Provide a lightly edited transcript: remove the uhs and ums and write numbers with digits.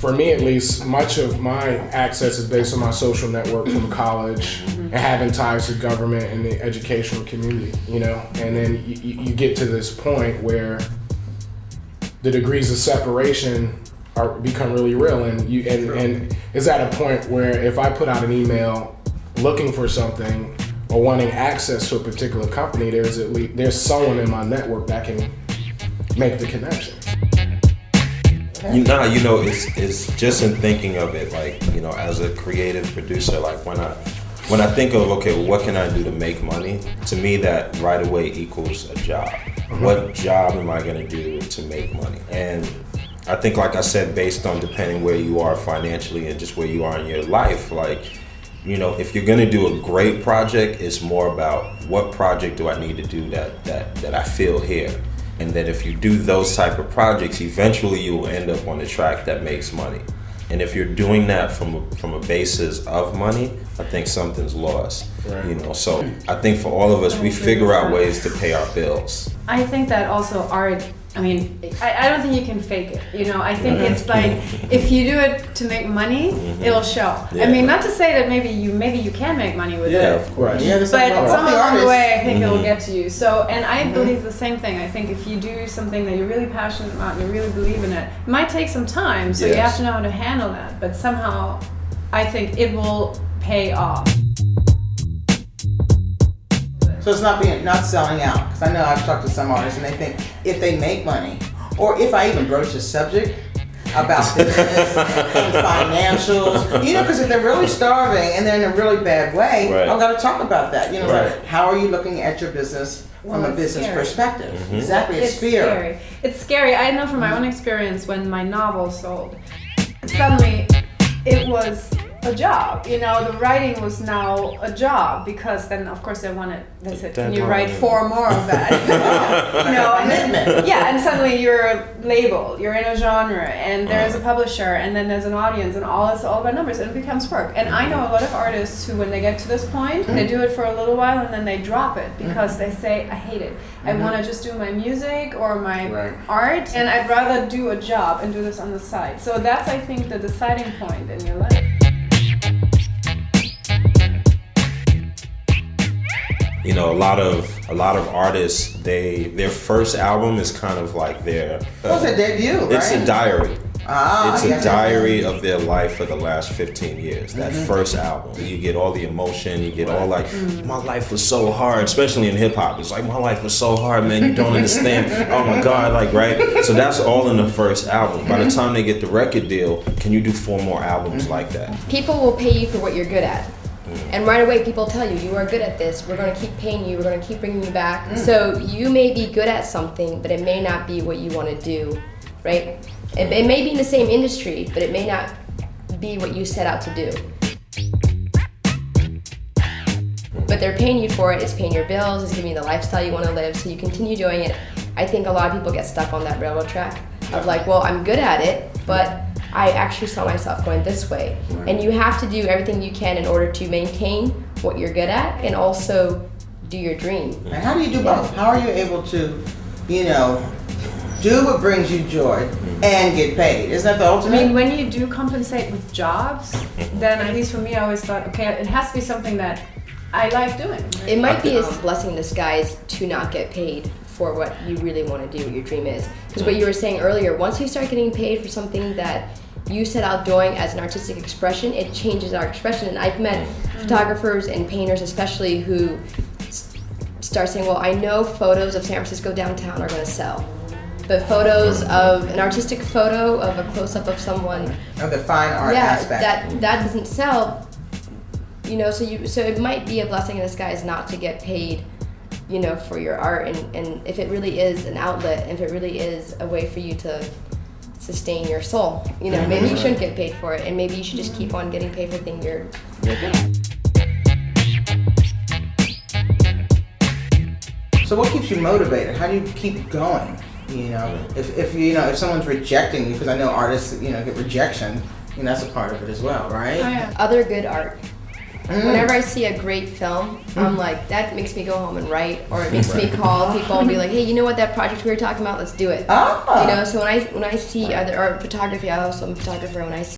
for me at least, much of my access is based on my social network from college and having ties to government and the educational community, you know? And then you get to this point where the degrees of separation become really real, and it's at a point where if I put out an email looking for something or wanting access to a particular company, there's someone in my network that can make the connection. You know, it's just in thinking of it, like, you know, as a creative producer, like when I think of, okay, what can I do to make money? To me, that right away equals a job. What job am I gonna do to make money? And I think, like I said, based on depending where you are financially and just where you are in your life, like, you know, if you're gonna do a great project, it's more about what project do I need to do that I feel here. And that if you do those type of projects, eventually you will end up on the track that makes money. And if you're doing that from a basis of money, I think something's lost. Right. You know, so I think for all of us, we figure out ways to pay our bills. I think that also art, I mean, I don't think you can fake it, you know. I think it's like, if you do it to make money, it'll show. Yeah. I mean, not to say that maybe you can make money with it. Of course. Yeah, but somewhere along the way, I think it'll get to you. So, and I believe the same thing. I think if you do something that you're really passionate about and you really believe in it might take some time, so you have to know how to handle that. But somehow, I think it will pay off. So it's not selling out, because I know I've talked to some artists and they think if they make money, or if I even broach the subject about business and financials, you know, because if they're really starving and they're in a really bad way, I've got to talk about that. You know, like, how are you looking at your business from a business perspective? Exactly, it's fear. Scary. It's scary. I know from my own experience when my novel sold, suddenly it was a job, you know, the writing was now a job, because then of course they said, can you write 4 more of that? You know, and then, and suddenly you're labeled, you're in a genre, and there's a publisher, and then there's an audience, and it's all about numbers, and it becomes work. And I know a lot of artists who, when they get to this point, they do it for a little while and then they drop it because they say, I hate it. I want to just do my music or my art, and I'd rather do a job and do this on the side. So that's, I think, the deciding point in your life. You know, a lot of artists, their first album is kind of like their it's a debut, right? It's a diary. It's a diary of their life for the last 15 years. That first album, you get all the emotion, you get all like, my life was so hard, especially in hip hop. It's like, my life was so hard, man, you don't understand. Oh my God, like, right? So that's all in the first album. By the time they get the record deal, can you do 4 more albums like that? People will pay you for what you're good at. And right away people tell you, you are good at this, we're going to keep paying you, we're going to keep bringing you back. So you may be good at something, but it may not be what you want to do, right? It may be in the same industry, but it may not be what you set out to do. But they're paying you for it, it's paying your bills, it's giving you the lifestyle you want to live, so you continue doing it. I think a lot of people get stuck on that railroad track of like, well, I'm good at it, but I actually saw myself going this way. And you have to do everything you can in order to maintain what you're good at and also do your dream. And how do you do both? How are you able to, you know, do what brings you joy and get paid? Isn't that the ultimate? I mean, when you do compensate with jobs, then at least for me, I always thought, okay, it has to be something that I like doing. It might be a blessing in disguise to not get paid for what you really want to do, what your dream is. Because what you were saying earlier, once you start getting paid for something that you set out doing as an artistic expression, it changes our expression. And I've met photographers and painters especially who start saying, well, I know photos of San Francisco downtown are going to sell, but photos of an artistic photo of a close-up of someone, of the fine art aspect, that doesn't sell. You know, so it might be a blessing in disguise not to get paid, you know, for your art, and if it really is an outlet, if it really is a way for you to sustain your soul, you know, maybe you shouldn't get paid for it, and maybe you should just keep on getting paid for the thing you're good at. So what keeps you motivated? How do you keep going? You know, if someone's rejecting you, because I know artists, you know, get rejection, and that's a part of it as well, right? Other good art Whenever I see a great film, I'm like, that makes me go home and write, or it makes me call people and be like, hey, you know what, that project we were talking about, let's do it. Oh. So when I see either art photography, I also am a photographer. When I see